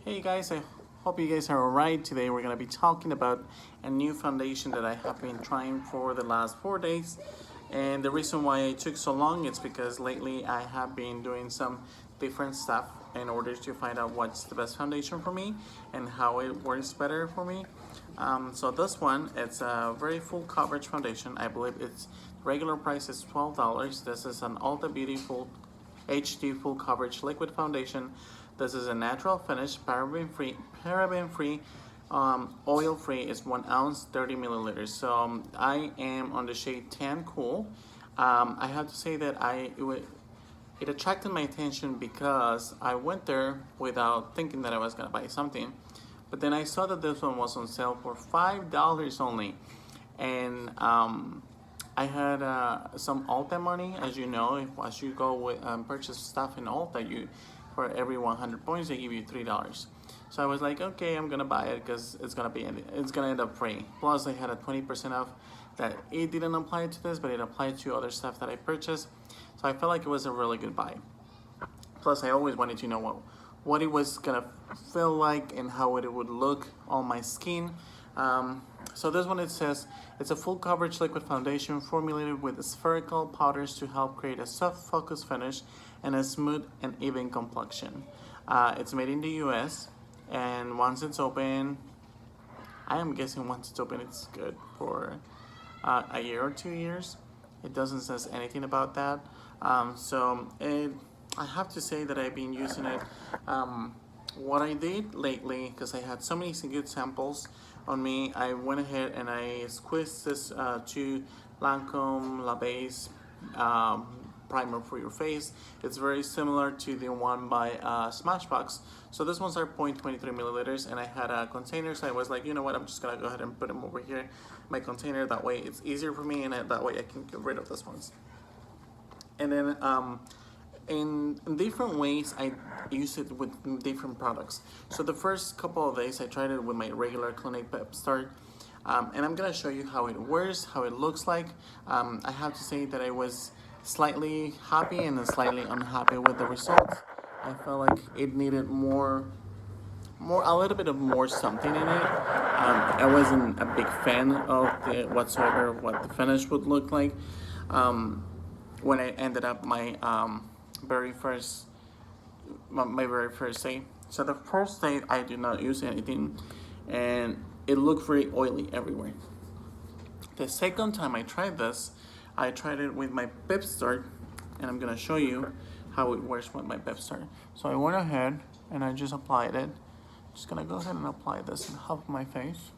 Hey guys, I hope you guys are alright. Today we're going to be talking about a new foundation that I have been trying for the last 4 days. And the reason why it took so long is because lately I have been doing some different stuff in order to find out what's the best foundation for me and how it works better for me. So this one, it's a very full coverage foundation. I believe its regular price is $12. This is an Ulta Beauty Full HD Full Coverage Liquid Foundation. This is a natural finish, paraben-free, oil-free. It's 1 ounce, 30 milliliters. So I am on the shade Tan Cool. I have to say that it attracted my attention because I went there without thinking that I was gonna buy something, but then I saw that this one was on sale for $5 only, and I had some Ulta money. As you know, as you go with purchase stuff in Ulta, for every 100 points they give you $3. So I was like, okay, I'm gonna buy it because it's gonna end up free. Plus, they had a 20% off that it didn't apply to this, but it applied to other stuff that I purchased. So I felt like it was a really good buy. Plus, I always wanted to know what it was gonna feel like and how it would look on my skin. So this one, it says it's a full coverage liquid foundation formulated with spherical powders to help create a soft focus finish and a smooth and even complexion. It's made in the US, and once it's open, I am guessing once it's open it's good for a year or 2 years. It doesn't say anything about that. I have to say that I've been using it. What I did lately, because I had so many good samples on me, I went ahead and I squeezed this to Lancome La Base primer for your face. It's very similar to the one by Smashbox. So this one's are 0.23 milliliters, and I had a container, so I was like, you know what, I'm just gonna go ahead and put them over here, my container. That way it's easier for me, and that way I can get rid of this ones. And then in different ways, I use it with different products. So the first couple of days I tried it with my regular Clinique Pep Start, and I'm gonna show you how it works, how it looks like. I have to say that I was slightly happy and slightly unhappy with the results. I felt like it needed a little bit of more something in it. I wasn't a big fan of whatsoever what the finish would look like. When I ended up my very first day. So the first day I did not use anything, and it looked very oily everywhere. The second time I tried this, I tried it with my Pep Start, and I'm gonna show you how it works with my Pep Start. So I went ahead and I just applied it. Just gonna go ahead and apply this in half of my face.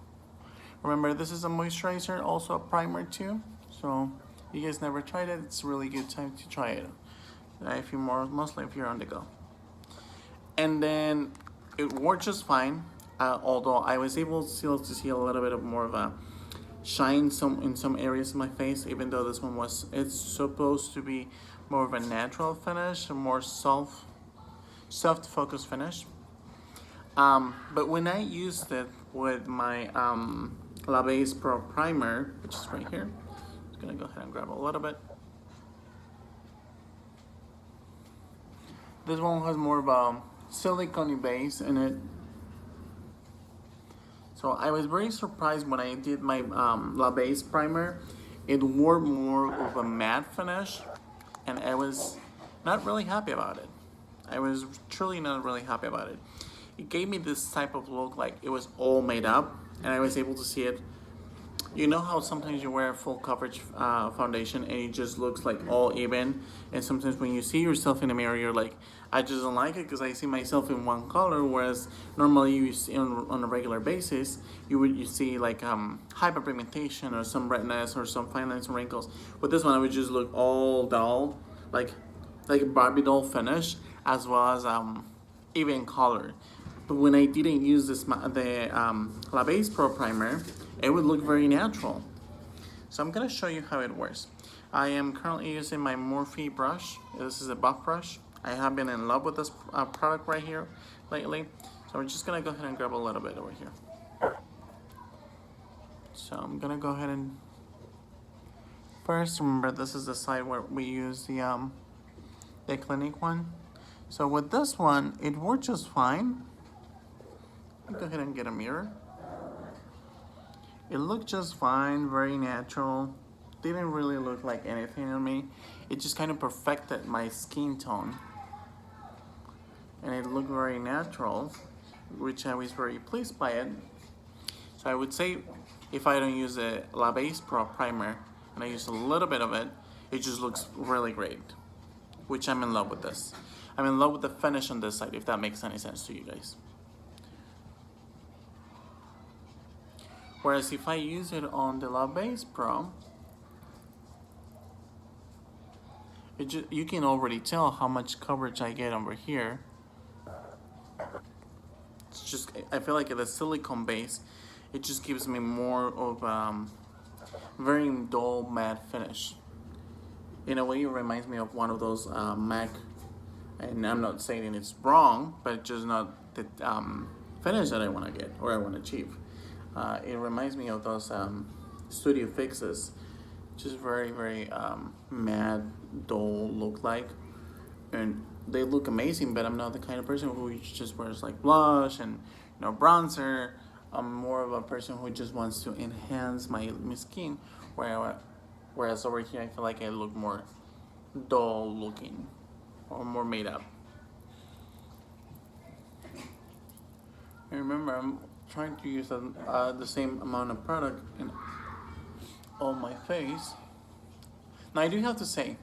Remember, this is a moisturizer, also a primer too. So if you guys never tried it, it's a really good time to try it. Mostly if you're on the go. And then it worked just fine. Although I was able still to see a little bit of more of a shine in some areas of my face, even though this one it's supposed to be more of a natural finish, a more soft focus finish. But when I used it with my La Base Pro Primer, which is right here, I'm just gonna go ahead and grab a little bit. This one has more of a silicone base in it. So I was very surprised when I did my La Base primer. It wore more of a matte finish, and I was not really happy about it. I was truly not really happy about it. It gave me this type of look like it was all made up, and I was able to see it. You know how sometimes you wear a full coverage foundation and it just looks like all even, and sometimes when you see yourself in the mirror, you're like, I just don't like it because I see myself in one color, whereas normally you see on a regular basis you see like hyperpigmentation or some redness or some fine lines and wrinkles. With this one, I would just look all dull, like a Barbie doll finish, as well as even color. But when I didn't use the La Base Pro Primer, it would look very natural. So I'm gonna show you how it works. I am currently using my Morphe brush. This is a buff brush. I have been in love with this product right here lately. So we're just gonna go ahead and grab a little bit over here. So I'm gonna go ahead and first, remember this is the side where we use the Clinique one. So with this one, it worked just fine. Go ahead and get a mirror. It looked just fine, very natural. Didn't really look like anything on me. It just kind of perfected my skin tone. And it looked very natural, which I was very pleased by it. So I would say if I don't use a La Base Pro primer and I use a little bit of it, it just looks really great, which I'm in love with this. I'm in love with the finish on this side, if that makes any sense to you guys. Whereas if I use it on the La Base Pro, you can already tell how much coverage I get over here. It's just, I feel like the silicone base, it just gives me more of very dull matte finish. In a way, it reminds me of one of those MAC, and I'm not saying it's wrong, but just not the finish that I want to get or I want to achieve. It reminds me of those Studio Fixes, just very matte, dull look like, and they look amazing. But I'm not the kind of person who just wears like blush and bronzer. I'm more of a person who just wants to enhance my skin, whereas over here I feel like I look more dull looking or more made up. And remember, I'm trying to use the same amount of product on my face. Now I do have to say,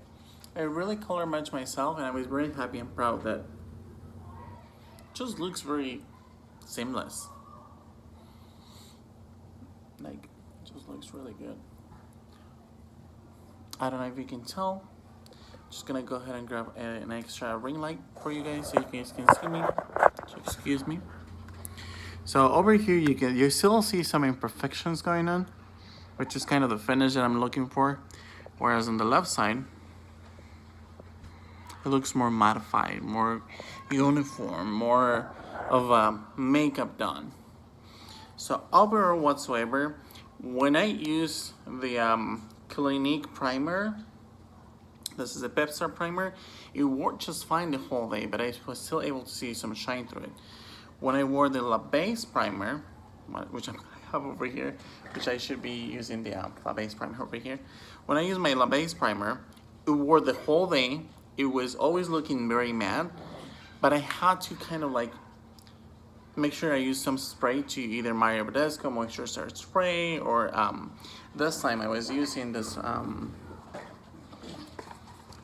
I really color matched myself, and I was very happy and proud that it just looks very seamless. Like, it just looks really good. I don't know if you can tell. Just gonna go ahead and grab an extra ring light for you guys so you guys can see me. So excuse me. So over here you still see some imperfections going on, which is kind of the finish that I'm looking for. Whereas on the left side, it looks more modified, more uniform, more of makeup done. So overall whatsoever, when I use the Clinique primer, this is a Pepsar primer, it worked just fine the whole day, but I was still able to see some shine through it. When I wore the La Base primer, which I have over here, which I should be using the La Base primer over here. When I use my La Base primer, it wore the whole day. It was always looking very matte, but I had to kind of like make sure I use some spray to either Mario Badescu moisturizer spray, or this time I was using this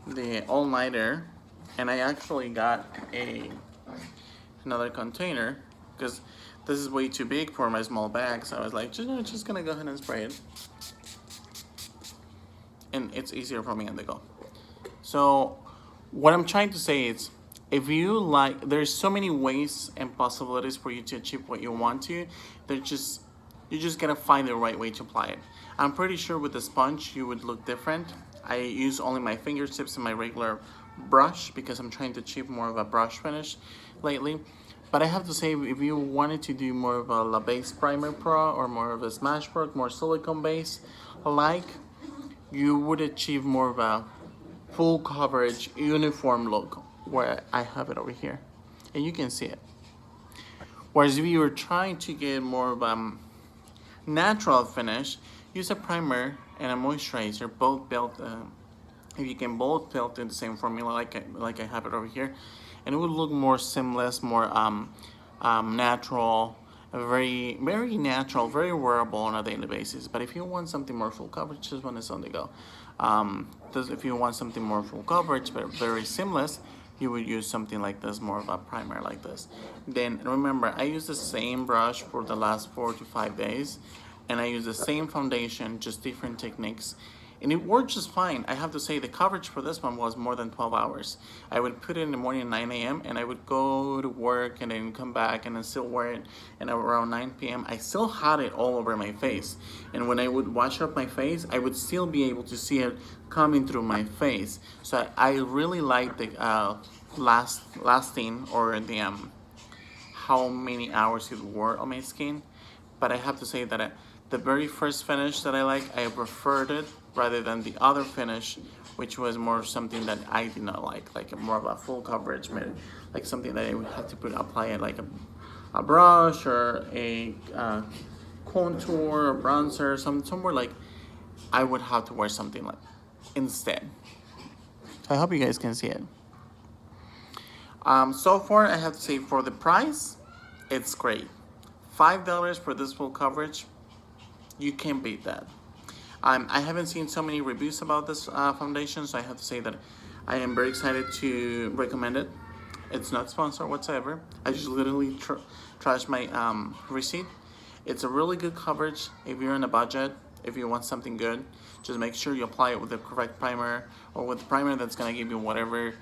the all-nighter, and I actually got another container because this is way too big for my small bag, so I was like, just gonna go ahead and spray it, and it's easier for me on the go. So what I'm trying to say is, if you like, there's so many ways and possibilities for you to achieve what you want to. You just gotta find the right way to apply it. I'm pretty sure with the sponge you would look different. I use only my fingertips and my regular brush because I'm trying to achieve more of a brush finish lately. But I have to say, if you wanted to do more of a La Base Primer Pro or more of a Smashwork, more silicone base, you would achieve more of a full coverage, uniform look, where I have it over here, and you can see it. Whereas if you were trying to get more of a natural finish, use a primer and a moisturizer, both built, if you can both built in the same formula like I have it over here, and it would look more seamless, more natural, very natural, very wearable on a daily basis. But if you want something more full coverage, this one is on the go. If you want something more full coverage but very seamless, you would use something like this, more of a primer like this. Then remember, I use the same brush for the last 4 to 5 days, and I use the same foundation, just different techniques, and it worked just fine. I have to say, the coverage for this one was more than 12 hours. I would put it in the morning at 9 a.m. and I would go to work and then come back and then still wear it, and around 9 p.m. I still had it all over my face. And when I would wash up my face, I would still be able to see it coming through my face. So I really like the lasting, or the how many hours it wore on my skin. But I have to say that the very first finish that I I preferred it rather than the other finish, which was more something that I did not like more of a full coverage, like something that I would have to apply it like a brush or a contour or bronzer, somewhere like I would have to wear something like instead. So I hope you guys can see it. So far, I have to say for the price, it's great. $5 for this full coverage, you can't beat that. I haven't seen so many reviews about this foundation, so I have to say that I am very excited to recommend it. It's not sponsored whatsoever. I just literally trashed my receipt. It's a really good coverage if you're in a budget. If you want something good, just make sure you apply it with the correct primer, or with the primer that's gonna give you whatever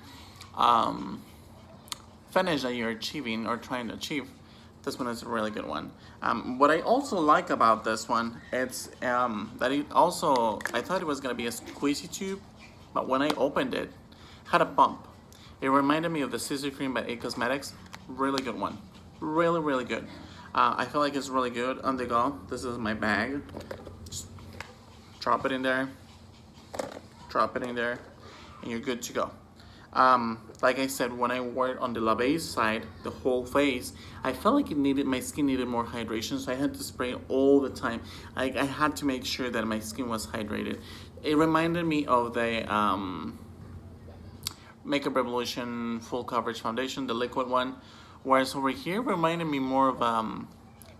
finish that you're achieving or trying to achieve. This one is a really good one. What I also like about this one, it's that it also, I thought it was gonna be a squeezy tube, but when I opened it, had a bump. It reminded me of the Scissor Cream by A Cosmetics. Really good one. Really, really good. I feel like it's really good on the go. This is my bag. Just drop it in there, drop it in there, and you're good to go. Like I said, when I wore it on the La Base side, the whole face, I felt like my skin needed more hydration, so I had to spray it all the time. I had to make sure that my skin was hydrated. It reminded me of the Makeup Revolution Full Coverage Foundation, the liquid one, whereas over here reminded me more of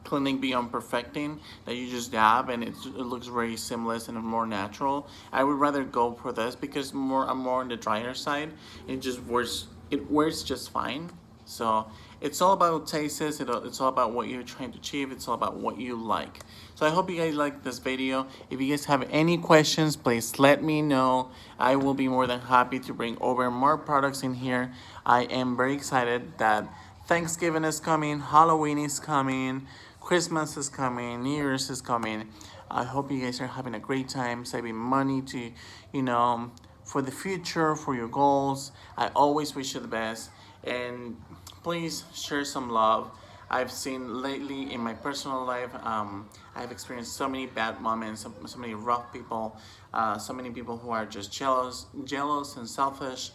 Clinique Beyond Perfecting, that you just dab and it looks very seamless and more natural. I would rather go for this because I'm more on the drier side. It wears just fine. So it's all about tastes. It's all about what you're trying to achieve. It's all about what you like. So I hope you guys like this video. If you guys have any questions, please let me know. I will be more than happy to bring over more products in here. I am very excited that Thanksgiving is coming, Halloween is coming, Christmas is coming, New Year's is coming. I hope you guys are having a great time, saving money to, for the future, for your goals. I always wish you the best. And please share some love. I've seen lately in my personal life, I've experienced so many bad moments, so many rough people, so many people who are just jealous and selfish.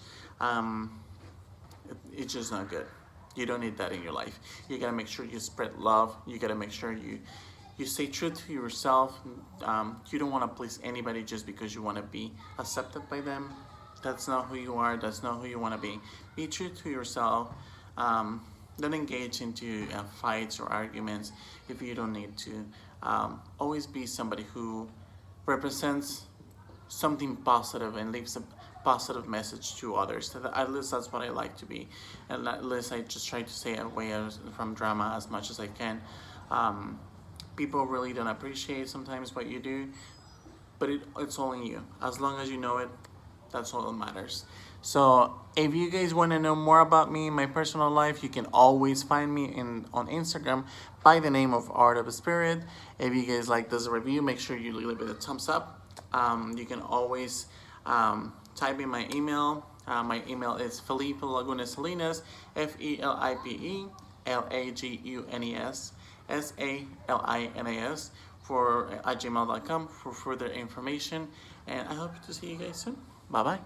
It's just not good. You don't need that in your life. You gotta make sure you spread love. You gotta make sure you stay true to yourself. You don't wanna please anybody just because you wanna be accepted by them. That's not who you are. That's not who you wanna be. Be true to yourself. Don't engage into fights or arguments if you don't need to. Always be somebody who represents something positive and leaves a positive message to others. At least that's what I like to be, and at least I just try to stay away from drama as much as I can. People really don't appreciate sometimes what you do, but it's all in you. As long as you know it, that's all that matters. So if you guys want to know more about me, my personal life, you can always find me on Instagram by the name of Art of Spirit. If you guys like this review, make sure you leave it a thumbs up. You can always type in my email. My email is Felipe Lagunes Salinas, FelipeLagunes Salinas at gmail.com for further information. And I hope to see you guys soon. Bye bye.